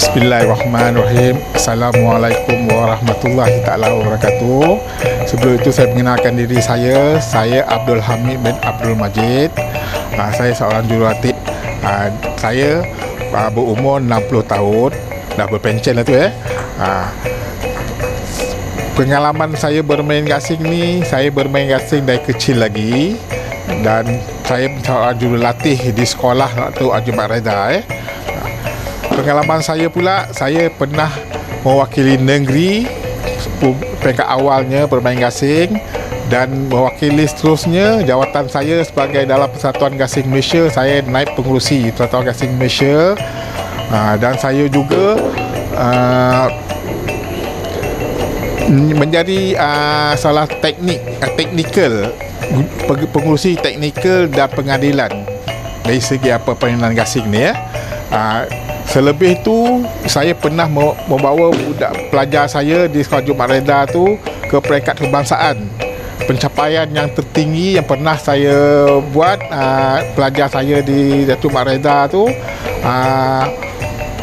Bismillahirrahmanirrahim. Assalamualaikum warahmatullahi taala wabarakatuh. Sebelum itu saya mengenalkan diri saya Abdul Hamid bin Abdul Majid. Saya seorang jurulatih. Saya berumur 60 tahun. Dah berpencen lah tu Pengalaman saya bermain gasing ni, saya bermain gasing dari kecil lagi. Dan saya seorang jurulatih di sekolah waktu Ajumat Reza. Pengalaman saya pula, saya pernah mewakili negeri peringkat awalnya bermain gasing, dan mewakili seterusnya jawatan saya sebagai dalam Persatuan Gasing Malaysia. Saya naib pengurusi Persatuan Gasing Malaysia, dan saya juga menjadi salah teknikal pengurusi teknikal dan pengadilan dari segi permainan gasing ni Selebih tu, saya pernah membawa budak pelajar saya di Sekolah Jumat Reza tu ke peringkat kebangsaan. Pencapaian yang tertinggi yang pernah saya buat pelajar saya di Jumat Reza tu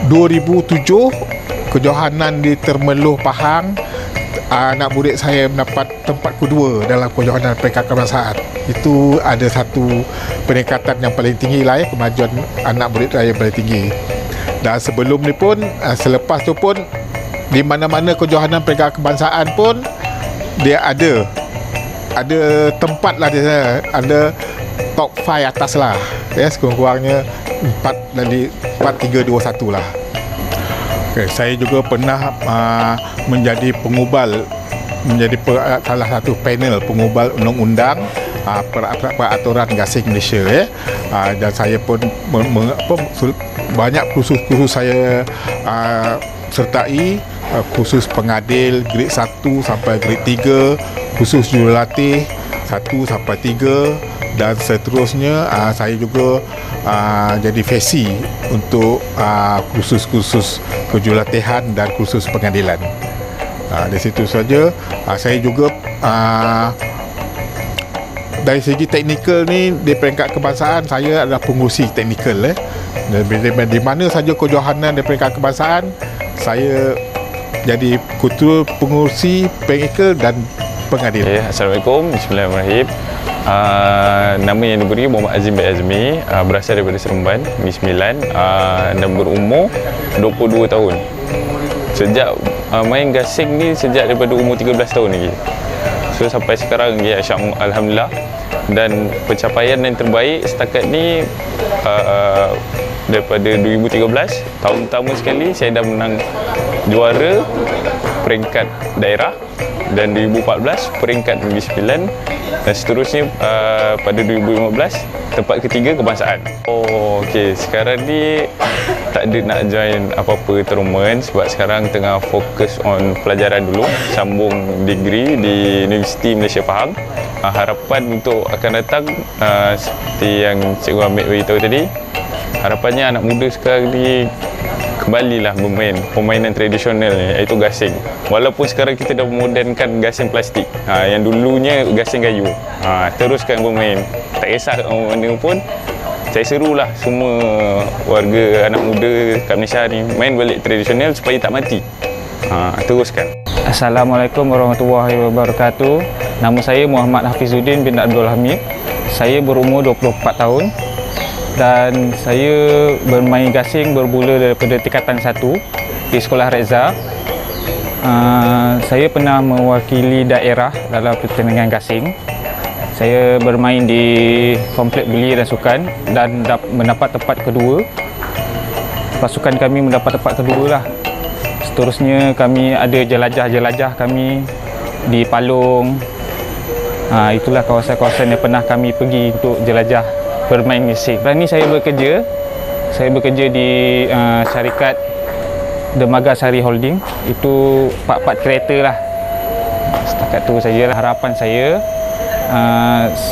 2007 kejohanan di Termeluh Pahang. Anak murid saya mendapat tempat kedua dalam kejohanan peringkat kebangsaan. Itu ada satu peningkatan yang paling tinggi lah kemajuan anak murid saya paling tinggi. Dan sebelum ni pun, selepas tu pun, di mana-mana kejohanan peringkat kebangsaan pun dia ada tempat lah dia, ada top 5 atas lah sekurang-kurangnya 4, 3, 2, 1 lah. Saya juga pernah menjadi salah satu panel pengubal undang-undang peraturan gasing Malaysia dan saya pun banyak kursus saya sertai, kursus pengadil grade 1 sampai grade 3, kursus jurulatih 1 sampai 3, dan seterusnya saya juga jadi fesi untuk kursus-kursus kejurulatihan dan kursus pengadilan. Dari situ saja. Saya juga dari segi teknikal ni, di peringkat kebangsaan saya adalah pengurusi teknikal di mana saja kejohanan di peringkat kebangsaan, saya jadi ketua pengurusi teknikal dan pengadilan. Assalamualaikum, bismillahirrahmanirrahim. Nama yang diberi Muhammad Azim bin Azmi, berasal daripada Seremban, Negeri Sembilan, dan berumur 22 tahun. Sejak main gasing ni sejak daripada umur 13 tahun lagi. So sampai sekarang ya, alhamdulillah. Dan pencapaian yang terbaik setakat ni daripada 2013, tahun pertama sekali saya dah menang juara peringkat daerah, dan 2014 peringkat Negeri Sembilan, dan seterusnya pada 2015 tempat ketiga kebangsaan. Okey, sekarang ni tak ada nak join apa-apa tournament sebab sekarang tengah fokus on pelajaran dulu, sambung degree di Universiti Malaysia Pahang. Harapan untuk akan datang seperti yang Cikgu Hamid beritahu tadi, harapannya anak muda sekarang ni kembalilah bermain permainan tradisional ni, iaitu gasing. Walaupun sekarang kita dah memodernkan gasing plastik, yang dulunya gasing kayu, teruskan bermain. Tak kisah mana pun, saya serulah semua warga anak muda kat Malaysia ni main balik tradisional supaya tak mati. Teruskan. Assalamualaikum warahmatullahi wabarakatuh. Nama saya Muhammad Hafizuddin bin Abdul Hamid. Saya berumur 24 tahun dan saya bermain gasing bermula daripada tingkatan 1 di Sekolah Reza. Saya pernah mewakili daerah dalam pertandingan gasing. Saya bermain di Komplek Belia dan Sukan dan mendapat tempat kedua. Pasukan kami mendapat tempat kedua lah. Seterusnya kami ada jelajah-jelajah kami di Palung. Itulah kawasan-kawasan yang pernah kami pergi untuk jelajah bermain gasing. Sekarang ni saya bekerja di syarikat Dermaga Sari Holding. Itu part-part kereta lah. Setakat tu sajalah harapan saya.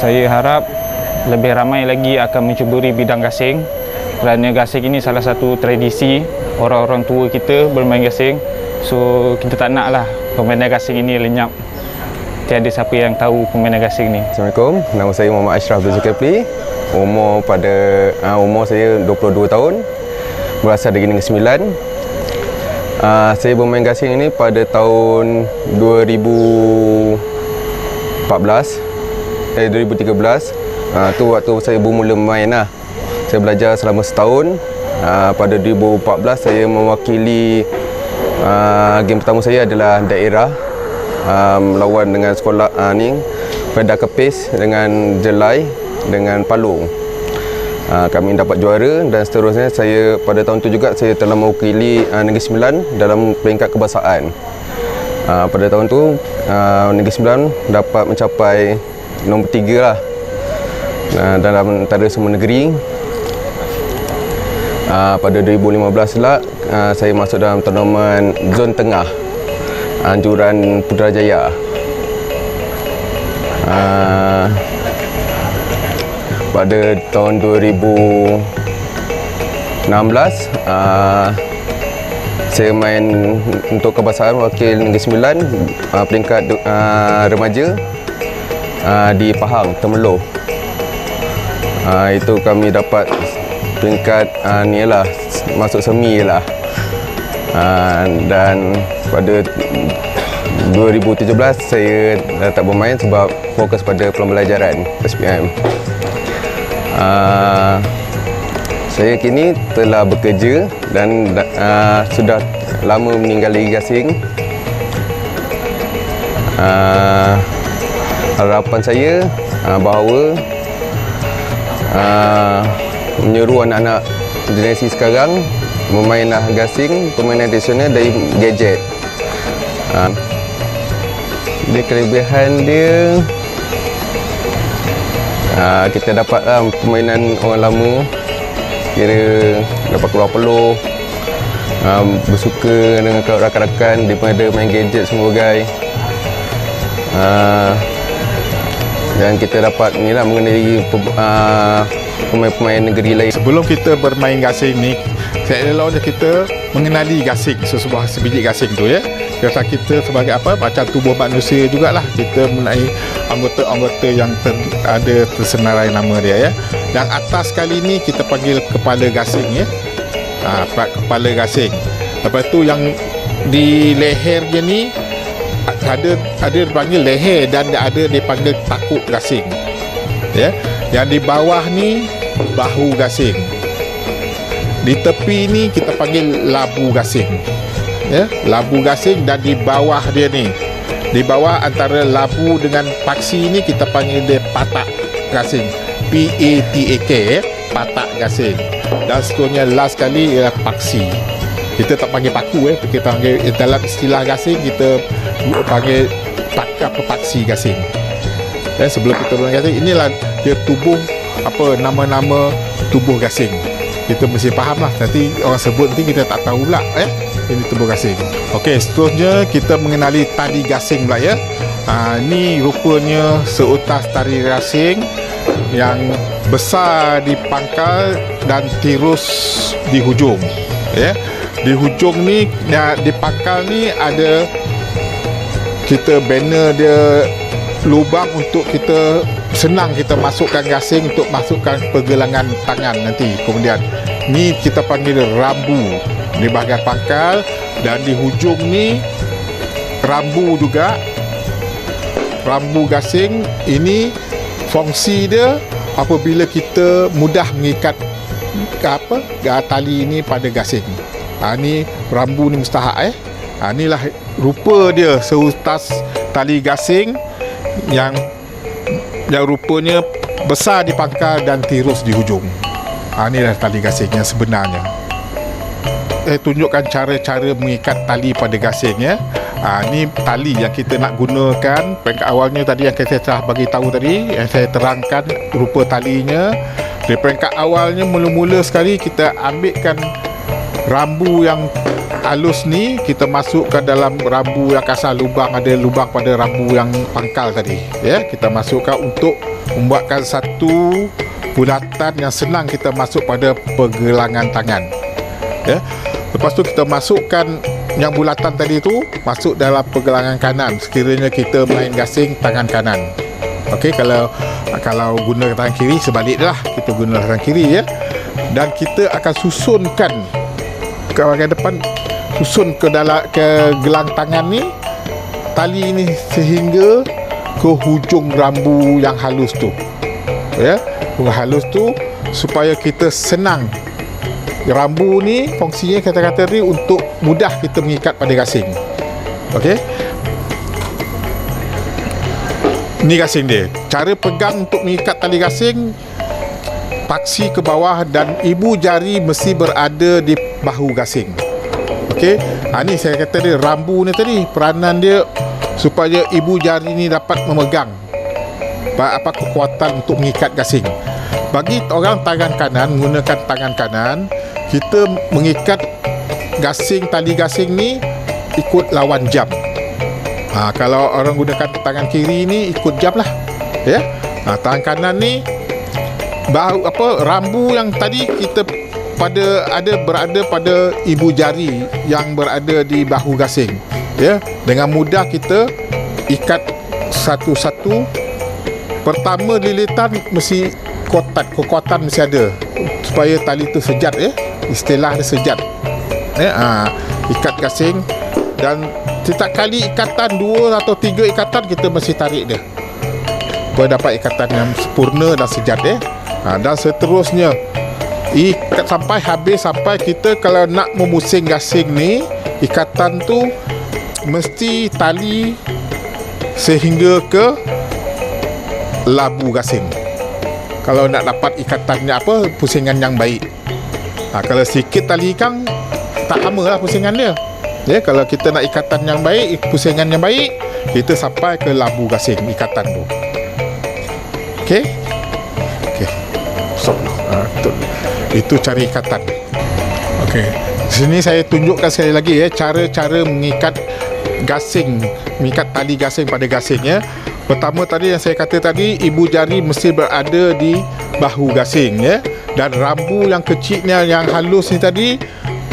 Saya harap lebih ramai lagi akan mencuburi bidang gasing, kerana gasing ini salah satu tradisi orang-orang tua kita bermain gasing. So kita tak naklah permainan gasing ini lenyap. Tiada siapa yang tahu permainan gasing ni. Assalamualaikum, nama saya Muhammad Ashraf bin Zulkifli. Umur saya 22 tahun, berasal dari Negeri Sembilan. Saya bermain gasing ini pada tahun 2013. Tu waktu saya bermula main lah. Saya belajar selama setahun. Pada 2014 saya mewakili game pertama saya adalah daerah, melawan dengan sekolah Pedas Kepis dengan Jelai dengan Palung. Kami dapat juara dan seterusnya saya pada tahun itu juga saya telah mewakili Negeri Sembilan dalam peringkat kebangsaan. Pada tahun itu Negeri Sembilan dapat mencapai nombor 3 lah dalam antara semua negeri. Pada 2015 lah saya masuk dalam tournament zon tengah anjuran Putrajaya. Pada tahun 2016 saya main untuk kebangsaan wakil Negeri Sembilan peringkat remaja di Pahang, Temerloh. Itu kami dapat peringkat ni lah, masuk semi lah. Dan pada 2017 saya tak bermain sebab fokus pada pembelajaran SPM. Saya kini telah bekerja dan sudah lama meninggali gasing. Harapan saya bahawa menyeru anak-anak generasi sekarang memainlah gasing, permainan tradisional dari gadget. Dia kelebihan dia kita dapatlah permainan orang lama, kira dapat keluar peluh, bersuka dengan rakan-rakan daripada main gadget semua guys. Dan kita dapat inilah mengenali pemain-pemain negeri lain. Sebelum kita bermain gasing ni, saya elok kita mengenali gasing, sebuah sebiji gasing tu ya. Kata kita sebagai apa, macam tubuh manusia jugalah, kita mengenai anggota-anggota yang ada tersenarai nama dia ya. Yang atas kali ni kita panggil kepala gasing ya. Kepala gasing. Lepas tu yang di leher dia ni ada dipanggil leher dan ada dipanggil takuk gasing. Ya. Yang di bawah ni bahu gasing. Di tepi ni kita panggil labu gasing. Ya, labu gasing, dan di bawah dia ni, di bawah antara labu dengan paksi ni kita panggil dia patak gasing. PATAK ya, patak gasing. Dan seterusnya last kali ialah paksi. Kita tak panggil paku kita panggil dalam istilah gasing kita panggil paksi gasing. Dan sebelum kita bermain gasing, inilah dia tubuh apa nama-nama tubuh gasing. Kita mesti faham lah, nanti orang sebut nanti kita tak tahu pula ini tubuh gasing. Okey, seterusnya kita mengenali tali gasing pula ya. Ni rupanya seutas tali gasing yang besar di pangkal dan tirus di hujung ya. Di hujung ni, di pangkal ni ada kita banner dia lubang untuk kita senang kita masukkan gasing untuk masukkan pergelangan tangan nanti. Kemudian ni kita panggil rambu di bahagian pangkal, dan di hujung ni rambu juga. Rambu gasing ini fungsi dia apabila kita mudah mengikat tali ini pada gasing. Ni rambu ni mustahak inilah rupa dia seutas tali gasing yang rupanya besar di pangkal dan tirus di hujung. Inilah tali gasing yang sebenarnya. Tunjukkan cara-cara mengikat tali pada gasing ya. Ni tali yang kita nak gunakan. Peringkat awalnya tadi yang saya telah bagi tahu tadi, yang saya terangkan rupa talinya. Di peringkat awalnya mula-mula sekali kita ambilkan rambu yang halus ni, kita masukkan dalam rambu yang kasar, lubang ada lubang pada rambu yang pangkal tadi ya. Kita masukkan untuk membuatkan satu bulatan yang senang kita masuk pada pergelangan tangan ya. Lepas tu kita masukkan yang bulatan tadi tu masuk dalam pergelangan kanan sekiranya kita main gasing tangan kanan. Okey, kalau guna tangan kiri sebalik lah, kita guna tangan kiri ya. Dan kita akan susunkan ke bahagian depan susun ke gelang tangan ni, tali ni sehingga ke hujung rambu yang halus tu. Ya, halus tu supaya kita senang. Rambu ni fungsinya kata-kata ni untuk mudah kita mengikat pada gasing. Okey. Ni gasing dia. Cara pegang untuk mengikat tali gasing, paksi ke bawah dan ibu jari mesti berada di bahu gasing. Okey. Ni saya kata dia rambu ni tadi, peranan dia supaya ibu jari ni dapat memegang apa kekuatan untuk mengikat gasing. Bagi orang tangan kanan, menggunakan tangan kanan, kita mengikat gasing, tali gasing ni ikut lawan jam. Kalau orang gunakan tangan kiri ni ikut jam lah. Ya. Tangan kanan ni rambu yang tadi kita berada pada ibu jari yang berada di bahu gasing. Ya, dengan mudah kita ikat satu-satu. Pertama lilitan mesti kekuatan mesti ada supaya tali tu sejat, ya. Istilah dia sejat. Ya, ikat gasing, dan setiap kali ikatan 2 atau 3 ikatan kita mesti tarik dia supaya dapat ikatan yang sempurna dan sejat, ya. Dan seterusnya ikat sampai habis, sampai kita kalau nak memusing gasing ni, ikatan tu mesti tali sehingga ke labu gasing. Kalau nak dapat ikatannya pusingan yang baik. Kalau sikit tali ikang, tak lama lah pusingan dia. Ya, kalau kita nak ikatan yang baik, pusingan yang baik, kita sampai ke labu gasing ikatan tu. Okey. So, itu cara ikatan. Okey. Di sini saya tunjukkan sekali lagi, ya, cara-cara mengikat gasing, mengikat tali gasing pada gasing, ya. Pertama tadi yang saya kata tadi, ibu jari mesti berada di bahu gasing, ya. Dan rambu yang kecilnya, yang halus ni tadi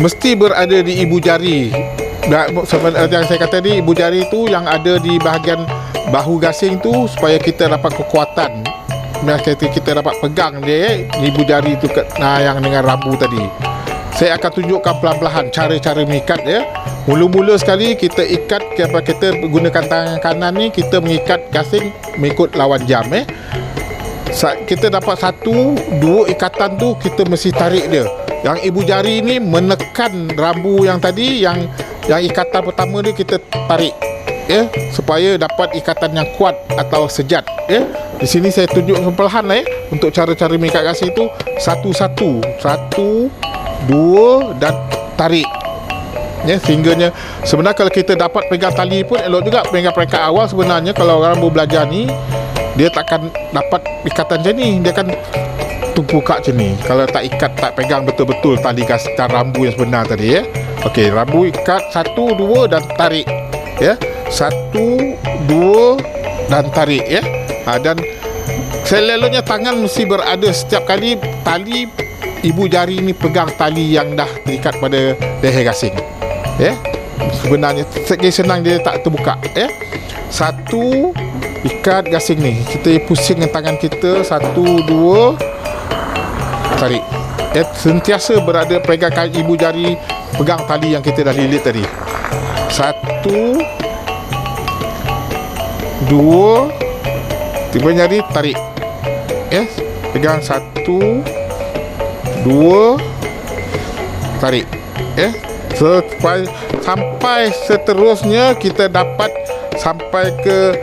mesti berada di ibu jari. Yang saya kata tadi, ibu jari tu yang ada di bahagian bahu gasing tu supaya kita dapat kekuatan. Kita dapat pegang dia, ibu jari tu yang dengan rambu tadi. Saya akan tunjukkan pelan-pelan cara-cara mengikat, ya. Mula-mula sekali kita ikat, kita gunakan tangan kanan ni, kita mengikat gasing mengikut lawan jam, ya. Kita dapat 1-2 ikatan tu, kita mesti tarik dia. Yang ibu jari ni menekan rambu yang tadi, yang ikatan pertama ni kita tarik, ya, supaya dapat ikatan yang kuat atau sejat, ya. Di sini saya tunjuk perlahan, ya, untuk cara-cara mengikat gasing tu satu-satu, 1, 2 dan tarik, ya, sehingganya sebenarnya kalau kita dapat pegang tali pun elok juga. Pegang peringkat awal sebenarnya kalau orang baru belajar ni, dia takkan dapat ikatan macam ni, dia akan buka macam ni kalau tak ikat, tak pegang betul-betul tali rambu yang sebenar tadi, ya. Okey, rambu ikat 1, 2 dan tarik, ya. 1, 2 dan tarik, ya. Dan selalunya tangan mesti berada setiap kali tali ibu jari ni pegang tali yang dah terikat pada leher gasing, ya. Sebenarnya senang, dia tak terbuka, ya. 1, ikat gasing ni, kita pusing dengan tangan kita, 1, 2 tarik, ya. Sentiasa berada pegang ibu jari, pegang tali yang kita dah lilit tadi. 1, 2, tiba jari tarik, ya. Pegang 1, 2 tarik, ya. Sampai seterusnya kita dapat sampai ke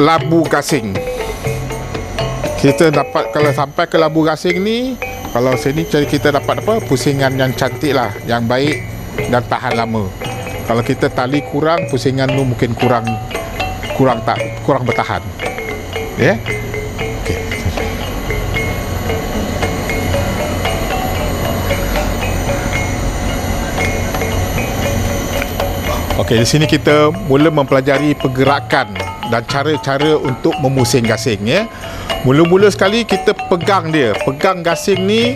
labu gasing. Kita dapat, kalau sampai ke labu gasing ni, kalau sini kita dapat pusingan yang cantik lah, yang baik dan tahan lama. Kalau kita tali kurang, pusingan tu mungkin kurang bertahan, ya. Okey, di sini kita mula mempelajari pergerakan dan cara-cara untuk memusing gasing, ya. Mula-mula sekali kita pegang gasing ni,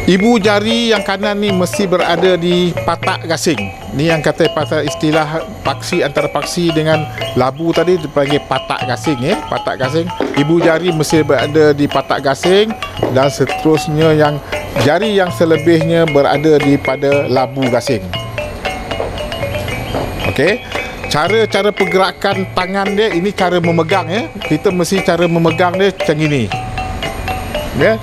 ibu jari yang kanan ni mesti berada di patak gasing. Ni yang kata pasal istilah paksi, antara paksi dengan labu tadi dipanggil patak gasing, ya. Patak gasing, ibu jari mesti berada di patak gasing, dan seterusnya yang jari yang selebihnya berada di pada labu gasing. Okey. Cara pergerakan tangan dia, ini cara memegang ya. Kita mesti cara memegang dia macam ini. Ya.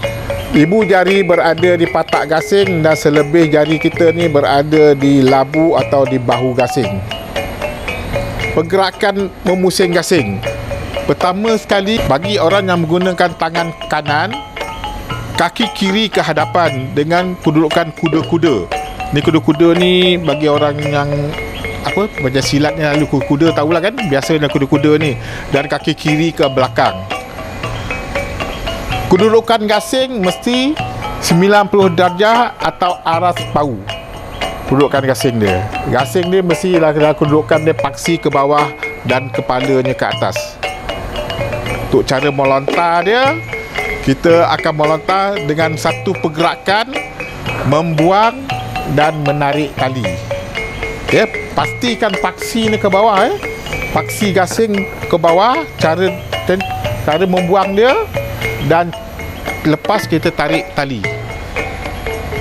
Ibu jari berada di patak gasing dan selebih jari kita ni berada di labu atau di bahu gasing. Pergerakan memusing gasing. Pertama sekali, bagi orang yang menggunakan tangan kanan, kaki kiri ke hadapan dengan kedudukan kuda-kuda. Ni kuda-kuda ni bagi orang yang macam silat ni lalu kuda tahulah kan, biasanya kuda-kuda ni, dan kaki kiri ke belakang. Kedudukan gasing mesti 90 darjah atau aras bahu. Kedudukan gasing dia. Gasing dia mesti dalam kedudukan dia paksi ke bawah dan kepalanya ke atas. Untuk cara melontar dia, kita akan melontar dengan satu pergerakan membuang dan menarik tali. Ya, pastikan paksi ni ke bawah paksi gasing ke bawah, cara membuang dia dan lepas kita tarik tali.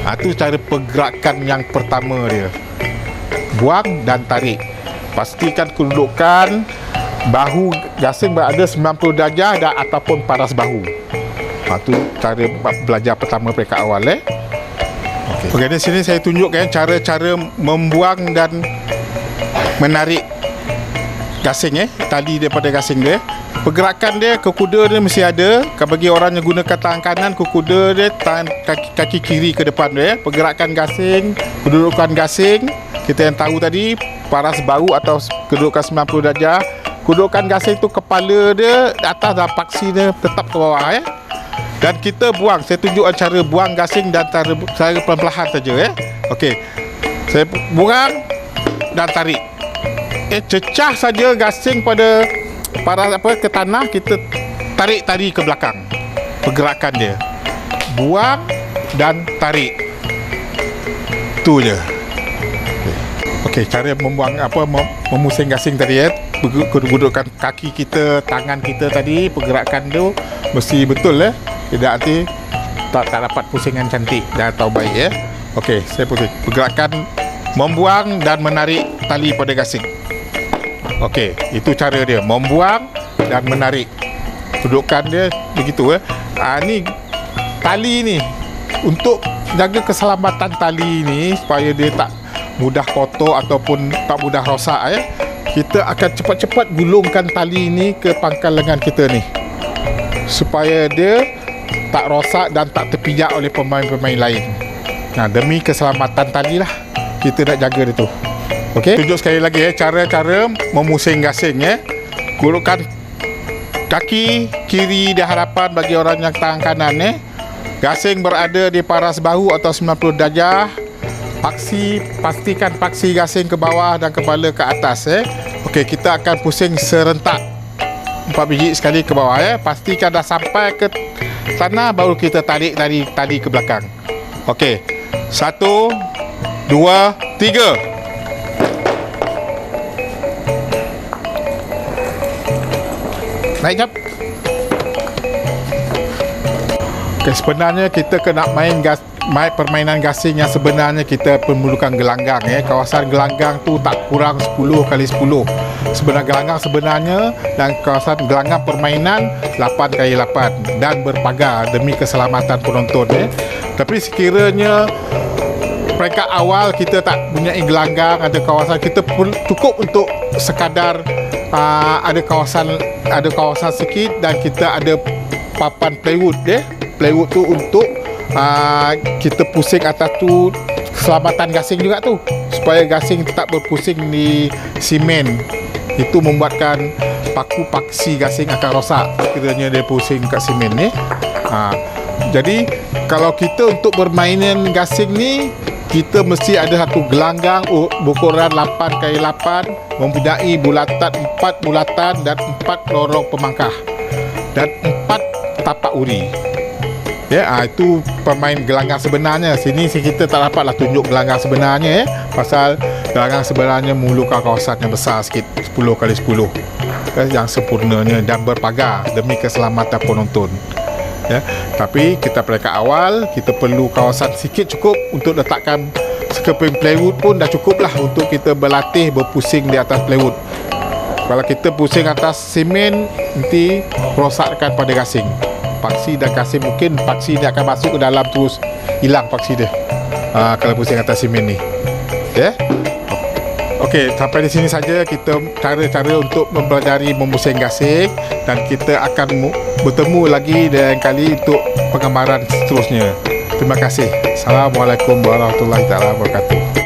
Itu cara pergerakan yang pertama dia. Buang dan tarik. Pastikan kedudukan bahu gasing berada 90 darjah dan ataupun paras bahu. Itu cara belajar pertama peringkat awal Okey, di sini saya tunjukkan cara-cara membuang dan menarik gasing tali daripada gasing dia. Pergerakan dia ke kuda dia mesti ada. Bagi orang yang gunakan tangan kanan, ke kuda dia kaki kiri ke depan dia. Pergerakan gasing, kedudukan gasing kita yang tahu tadi, paras bahu atau kedudukan 90 darjah. Kedudukan gasing tu kepala dia atas dan paksi dia tetap ke bawah Dan kita buang. Saya tunjukkan cara buang gasing dan cara perlahan-lahan saja Okey. Saya buang dan tarik. Cecah saja gasing pada ke tanah, kita tarik tali ke belakang. Pergerakan dia. Buang dan tarik. Tu je. Okey, cara membuang memusing gasing tadi kedudukan kaki kita, tangan kita tadi, pergerakan tu mesti betul Tidak nanti tak dapat pusingan cantik dan atau baik Okey, saya pusing. Pergerakan membuang dan menarik tali pada gasing. Okey, itu cara dia, membuang dan menarik. Kedudukan dia begitu ni tali ni untuk jaga keselamatan tali ni supaya dia tak mudah kotor ataupun tak mudah rosak kita akan cepat-cepat gulungkan tali ni ke pangkal lengan kita ni supaya dia tak rosak dan tak terpijak oleh pemain-pemain lain. Demi keselamatan tali lah kita nak jaga dia tu. Okey, tunjuk sekali lagi cara-cara memusing gasing Gulungkan kaki kiri di hadapan bagi orang yang tangan kanan Gasing berada di paras bahu atau 90 darjah. Pastikan paksi gasing ke bawah dan kepala ke atas Okey, kita akan pusing serentak 4 biji sekali ke bawah Pastikan dah sampai ke tanah baru kita tarik tali ke belakang. Okey. 1 2 3. Naik jap. Okay, sebenarnya kita kena main permainan gasing yang sebenarnya kita memerlukan gelanggang Kawasan gelanggang tu tak kurang 10 kali 10. Sebenarnya gelanggang dan kawasan gelanggang permainan 8 kali 8 dan berpagar demi keselamatan penonton Tapi sekiranya peringkat awal kita tak punya gelanggang, ada kawasan kita cukup untuk sekadar ada kawasan sikit dan kita ada papan plywood plywood tu untuk kita pusing atas tu, keselamatan gasing juga tu supaya gasing tetap berpusing di simen. Itu membuatkan paku paksi gasing akan rosak kiranya dia pusing kat simen jadi kalau kita untuk bermainan gasing ni, kita mesti ada satu gelanggang berukuran 8 kali 8 mempunyai bulatan 4 bulatan dan 4 lorong pemangkah dan 4 tapak uri. Itu pemain gelanggang sebenarnya. Sini kita tak dapatlah tunjuk gelanggang sebenarnya pasal gelanggang sebenarnya memerlukan kawasan yang besar sikit, 10 kali 10 yang sempurnanya dan berpagar demi keselamatan penonton. ya. Tapi kita peringkat awal, kita perlu kawasan sikit cukup untuk letakkan sekeping plywood pun dah cukup lah untuk kita berlatih berpusing di atas plywood. Kalau kita pusing atas semen, nanti rosakkan pada gasing. Paksi dan gasing, mungkin paksi ni akan masuk ke dalam terus hilang paksi dia. Kalau pusing atas semen ni. Ya. Okey, sampai di sini saja kita cara-cara untuk mempelajari memusing gasing, dan kita akan bertemu lagi lain kali untuk penggambaran seterusnya. Terima kasih. Assalamualaikum warahmatullahi wabarakatuh.